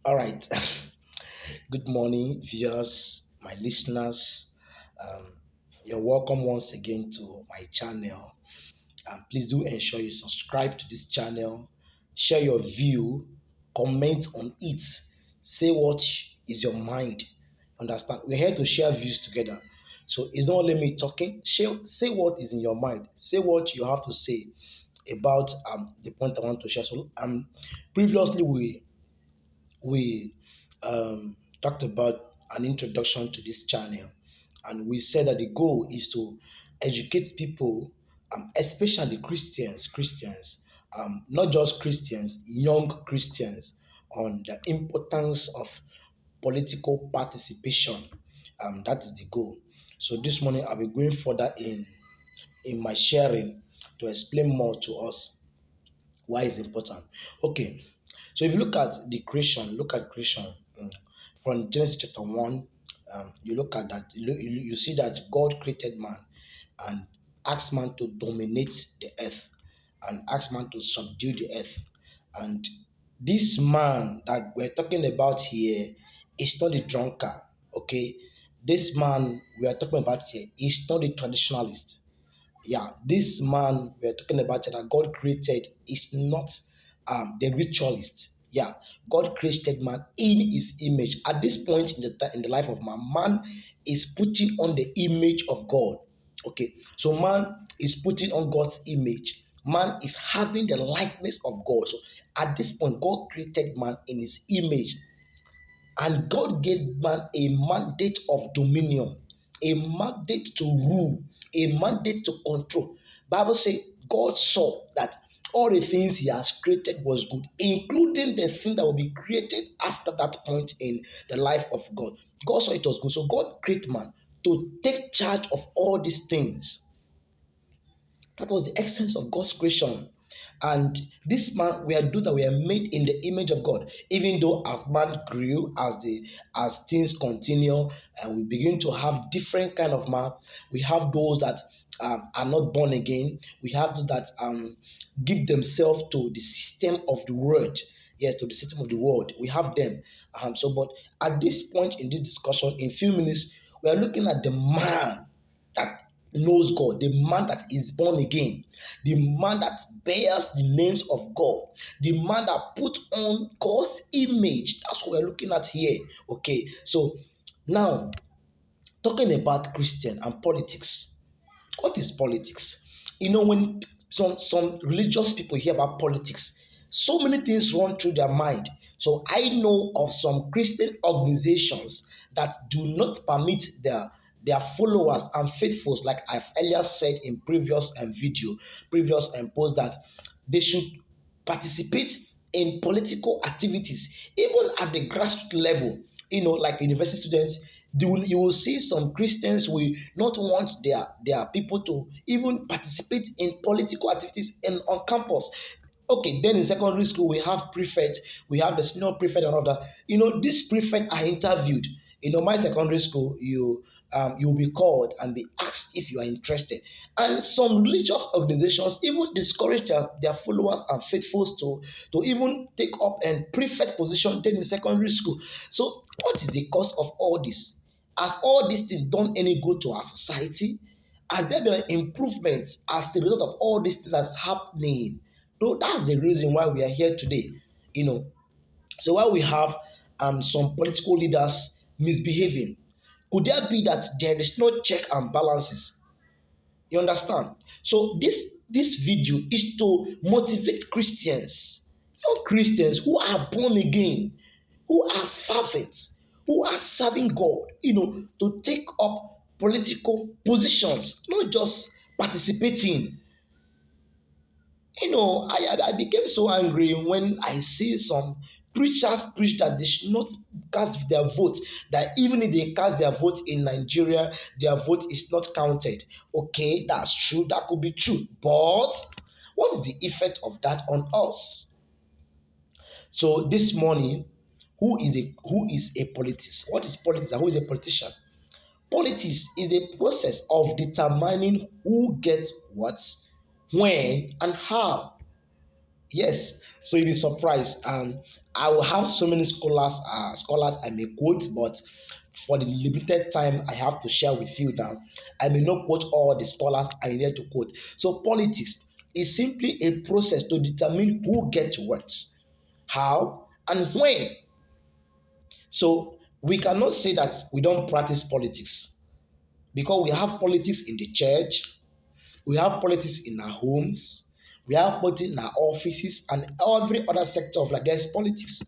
All right. Good morning, viewers, my listeners. Um, you're welcome once again to my channel. Please do ensure you subscribe to this channel, share your view, comment on it, say what is your mind. Understand? We're here to share views together. So it's not only me talking. Say what is in your mind. Say what you have to say about the point I want to share. So previously we talked about an introduction to this channel, and we said that the goal is to educate people, especially Christians, not just Christians, young Christians, on the importance of political participation. That is the goal. So this morning I'll be going further in my sharing to explain more to us why it's important. Okay, so if you look at the creation, look at creation from Genesis chapter 1, you look at that, you see that God created man and asked man to dominate the earth and asked man to subdue the earth. And this man that we're talking about here is not a drunkard, okay? This man we are talking about here is not a traditionalist. Yeah, this man we're talking about that God created is not the ritualist. Yeah, God created man in his image. At this point in the life of man, man is putting on the image of God. Okay, so man is putting on God's image. Man is having the likeness of God. So at this point, God created man in his image. And God gave man a mandate of dominion, a mandate to rule, a mandate to control. Bible says God saw that all the things he has created was good, including the thing that will be created after that point in the life of God. God saw it was good. So God created man to take charge of all these things. That was the essence of God's creation. And this man, we are those that were made in the image of God. Even though as man grew, as things continue, and we begin to have different kind of man, we have those that are not born again. We have those that give themselves to the system of the world. Yes, to the system of the world. We have them. But at this point in this discussion, in few minutes, we are looking at the man that knows God, the man that is born again, the man that bears the names of God, the man that put on God's image. That's what we're looking at here. Okay, so now talking about Christian and politics. What is politics? When some religious people hear about politics, so many things run through their mind. So I know of some Christian organizations that do not permit their followers and faithfuls, like I've earlier said in previous previous post, that they should participate in political activities, even at the grassroots level. Like university students, you will see some Christians will not want their people to even participate in political activities on campus. Okay, then in secondary school we have prefect, we have the senior prefect and all of that. These prefect are interviewed. My secondary school, you'll be called and be asked if you are interested. And some religious organizations even discourage their followers and faithfuls to even take up a prefect position then in secondary school. So what is the cause of all this? Has all these things done any good to our society? Has there been improvements as a result of all these things that's happening? So that's the reason why we are here today. You know, so while we have some political leaders misbehaving, could there be that there is no check and balances? You understand? So this video is to motivate Christians, young Christians who are born again, who are fervent, who are serving God, to take up political positions, not just participating. I became so angry when I see some preachers preach that they should not cast their vote, that even if they cast their vote in Nigeria, their vote is not counted. Okay, that's true, that could be true. But what is the effect of that on us? So this morning, who is a politician? What is politics and who is a politician? Politics is a process of determining who gets what, when, and how. Yes, so you'll be surprised. I will have so many scholars I may quote, but for the limited time I have to share with you now, I may not quote all the scholars I need to quote. So politics is simply a process to determine who gets what, how, and when. So we cannot say that we don't practice politics because we have politics in the church, we have politics in our homes, we have politics in our offices, and every other sector of life. There's politics.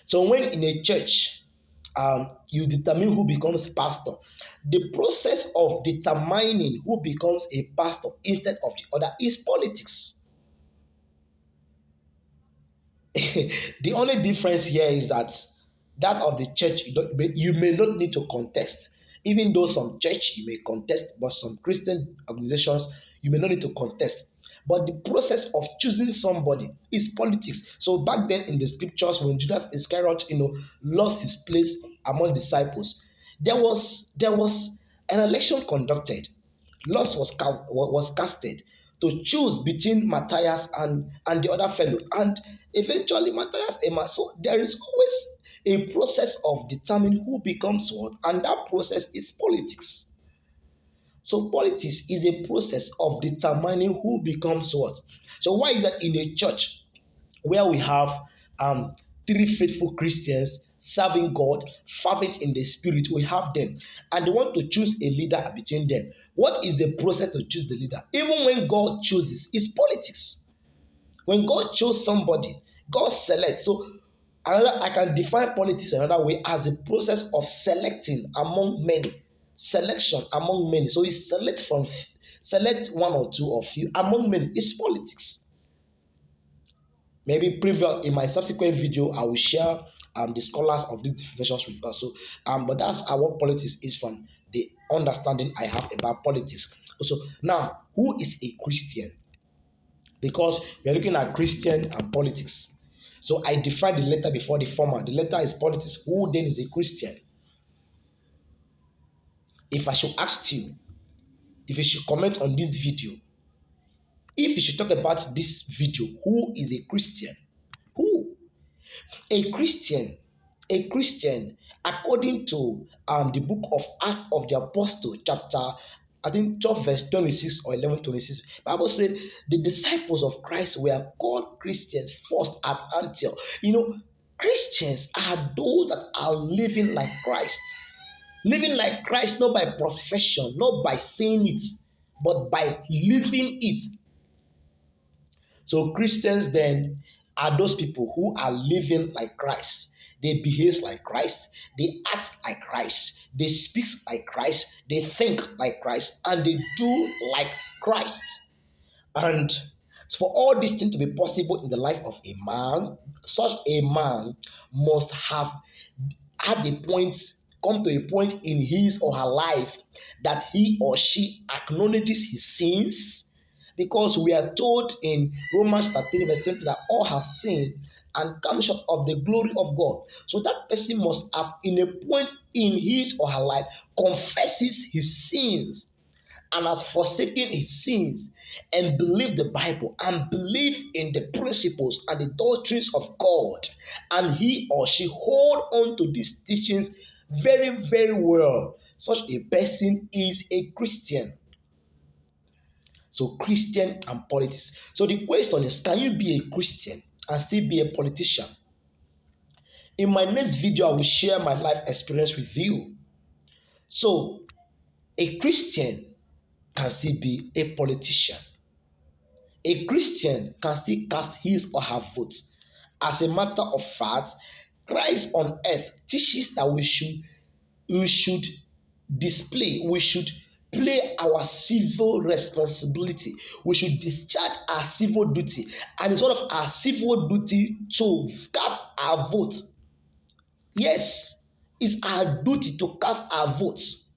So when in a church, you determine who becomes pastor. The process of determining who becomes a pastor instead of the other is politics. The only difference here is that of the church you may not need to contest. Even though some church you may contest, but some Christian organizations you may not need to contest. But the process of choosing somebody is politics. So back then in the scriptures, when Judas Iscariot, lost his place among disciples, there was an election conducted. Lots was casted to choose between Matthias and the other fellow, and eventually Matthias Emma. So there is always a process of determining who becomes what, and that process is politics. So politics is a process of determining who becomes what. So why is that in a church where we have um, three faithful Christians serving God, fervent in the spirit, we have them, and they want to choose a leader between them. What is the process to choose the leader? Even when God chooses, it's politics. When God chose somebody, God selects. So another, I can define politics another way as the process of selecting among many, selection among many. So you select one or two or few among many. It's politics. Maybe previous in my subsequent video, I will share the scholars of these definitions with us. So, but that's what politics is from the understanding I have about politics. So now, who is a Christian? Because we are looking at Christian and politics. So I define the letter before the former. The letter is politics. Who then is a Christian? If I should ask you, if you should comment on this video, if you should talk about this video, who is a Christian? Who? A Christian, a Christian, according to the book of Acts of the Apostle, chapter I think 12 verse 26 or 11:26. Bible said the disciples of Christ were called Christians first at Antioch. Christians are those that are living like Christ. Living like Christ not by profession, not by saying it, but by living it. So Christians then are those people who are living like Christ. They behave like Christ, they act like Christ, they speak like Christ, they think like Christ, and they do like Christ. And for all these things to be possible in the life of a man, such a man must have had a point, come to a point in his or her life that he or she acknowledges his sins, because we are told in Romans chapter 3 verse 20 that all have sinned and come short of the glory of God. So that person must have in a point in his or her life confesses his sins and has forsaken his sins and believe the Bible and believe in the principles and the doctrines of God, and he or she hold on to these teachings very, very well, such a person is a Christian. So Christian and politics. So the question is, can you be a Christian and still be a politician? In my next video, I will share my life experience with you. So a Christian can still be a politician. A Christian can still cast his or her vote. As a matter of fact, Christ on earth teaches that we should display, we should play our civil responsibility, we should discharge our civil duty, and it's one of our civil duty to cast our vote. Yes, it's our duty to cast our votes.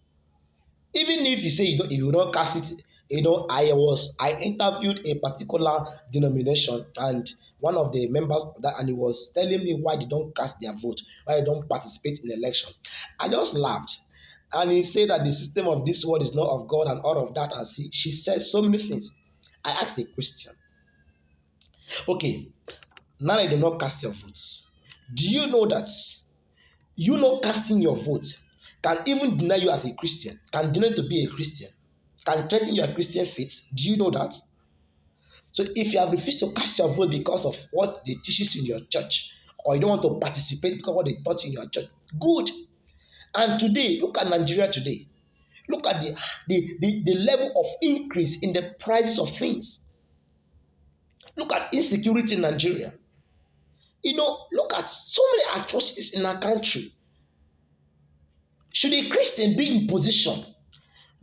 Even if you say you don't cast it, I interviewed a particular denomination, and one of the members of that, and he was telling me why they don't cast their vote, why they don't participate in election. I just laughed, and he said that the system of this world is not of God and all of that, and she said so many things. I asked a Christian, Okay, now that you do not cast your votes, do you know that you not casting your vote can even deny you as a Christian, can deny to be a Christian, can threaten your Christian faith? Do you know that? So if you have refused to cast your vote because of what they teaches in your church, or you don't want to participate because of what they taught in your church, good. And today, look at Nigeria today. Look at the level of increase in the prices of things. Look at insecurity in Nigeria. Look at so many atrocities in our country. Should a Christian be in position?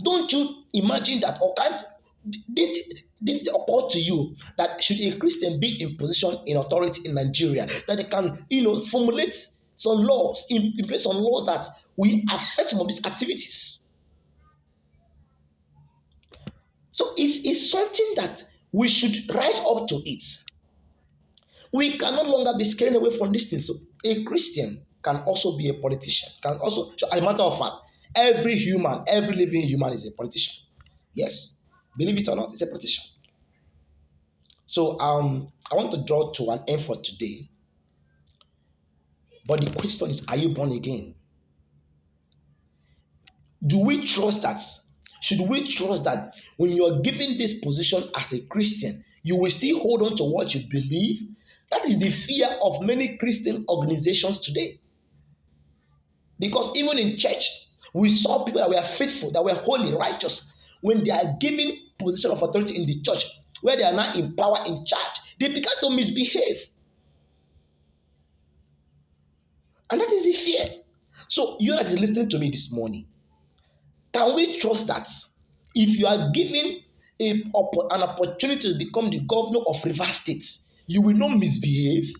Don't you imagine that, or did it occur to you that should a Christian be in position in authority in Nigeria, that they can, formulate some laws, in place some laws that will affect some of these activities? So it's something that we should rise up to it. We can no longer be scaring away from this thing. So a Christian can also be a politician. Can also, so as a matter of fact, every human, every living human is a politician. Yes, believe it or not, it's a politician. So I want to draw to an end for today. But the question is, are you born again? Do we trust that? Should we trust that when you are given this position as a Christian, you will still hold on to what you believe? That is the fear of many Christian organizations today. Because even in church, we saw people that were faithful, that were holy, righteous, when they are given position of authority in the church, where they are now in power, in charge, they began to misbehave. And that is the fear. So you that is listening to me this morning, can we trust that if you are given an opportunity to become the governor of Rivers State, you will not misbehave?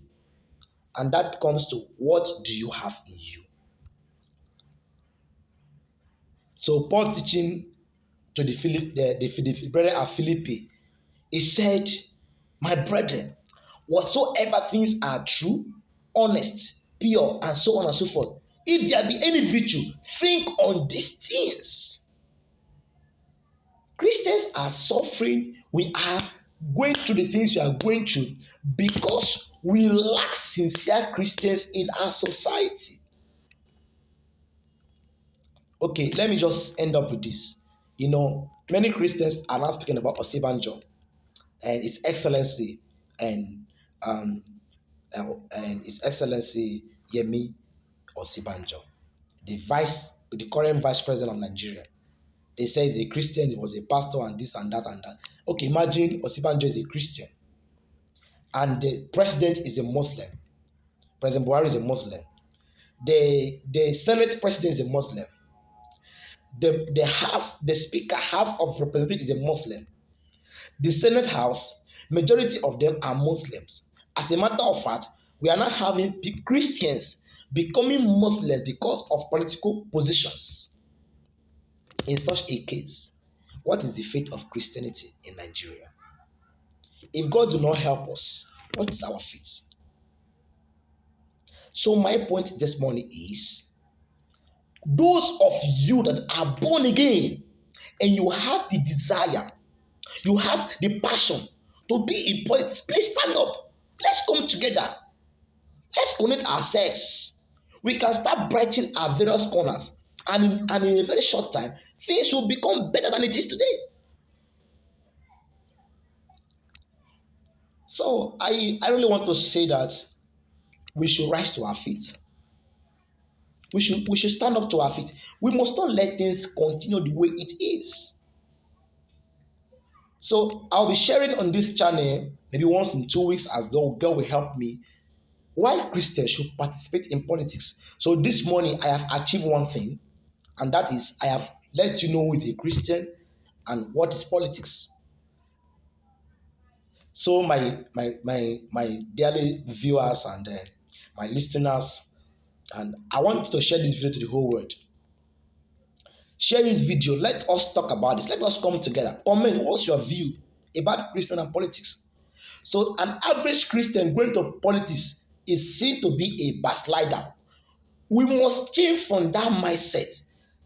And that comes to, what do you have in you? So Paul teaching to the brethren at Philippi, he said, my brethren, whatsoever things are true, honest, pure, and so on and so forth, if there be any virtue, think on these things. Christians are suffering. We are going through the things we are going through because we lack sincere Christians in our society. Okay, let me just end up with this. Many Christians are now speaking about Osibanjo and His Excellency and um, His Excellency Yemi Osibanjo, the current vice president of Nigeria. They say he's a Christian, he was a pastor, and this and that and that. Okay, imagine Osibanjo is a Christian, and the president is a Muslim. President Buhari is a Muslim. The Senate president is a Muslim. The Speaker House of Representatives is a Muslim. The Senate House, majority of them are Muslims. As a matter of fact, we are now having Christians becoming Muslims because of political positions. In such a case, what is the fate of Christianity in Nigeria? If God do not help us, what is our fate? So my point this morning is, those of you that are born again and you have the desire, you have the passion to be in politics, please stand up. Let's come together. Let's connect ourselves. We can start brightening our various corners, and in a very short time, things will become better than it is today. So I really want to say that we should rise to our feet. We should stand up to our feet. We must not let things continue the way it is. So I'll be sharing on this channel maybe once in 2 weeks, as though God will help me, why Christians should participate in politics. So this morning I have achieved one thing, and that is I have let you know who is a Christian and what is politics. So my dearly viewers and my listeners, and I want to share this video to the whole world. Share this video. Let us talk about this. Let us come together. Comment, what's your view about Christian and politics? So an average Christian going to politics is seen to be a backslider. We must change from that mindset.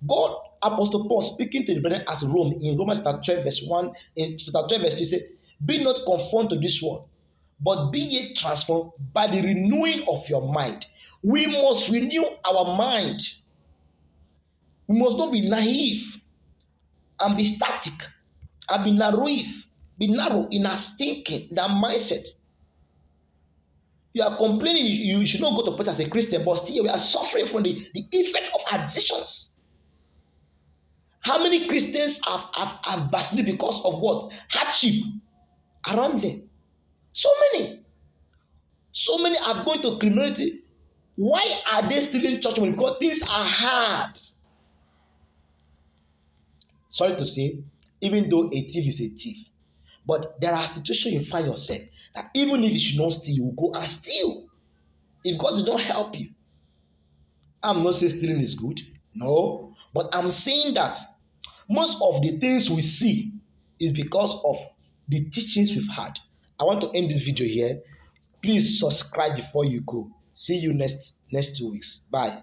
God, Apostle Paul speaking to the brethren at Rome in Romans chapter 12 verse 1, in chapter 12 verse 2, say, be not conformed to this world, but be ye transformed by the renewing of your mind. We must renew our mind. We must not be naive and be static and be narrow in our thinking, in our mindset. You are complaining you should not go to place as a Christian, but still we are suffering from the effect of addictions. How many Christians have backslid because of what? Hardship around them. So many. So many have gone to criminality. Why are they still in church? Because things are hard. Sorry to say, even though a thief is a thief, but there are situations you find yourself that even if you should not steal, you will go and steal. If God did not help you, I'm not saying stealing is good, no, but I'm saying that most of the things we see is because of the teachings we've had. I want to end this video here. Please subscribe before you go. See you next 2 weeks. Bye.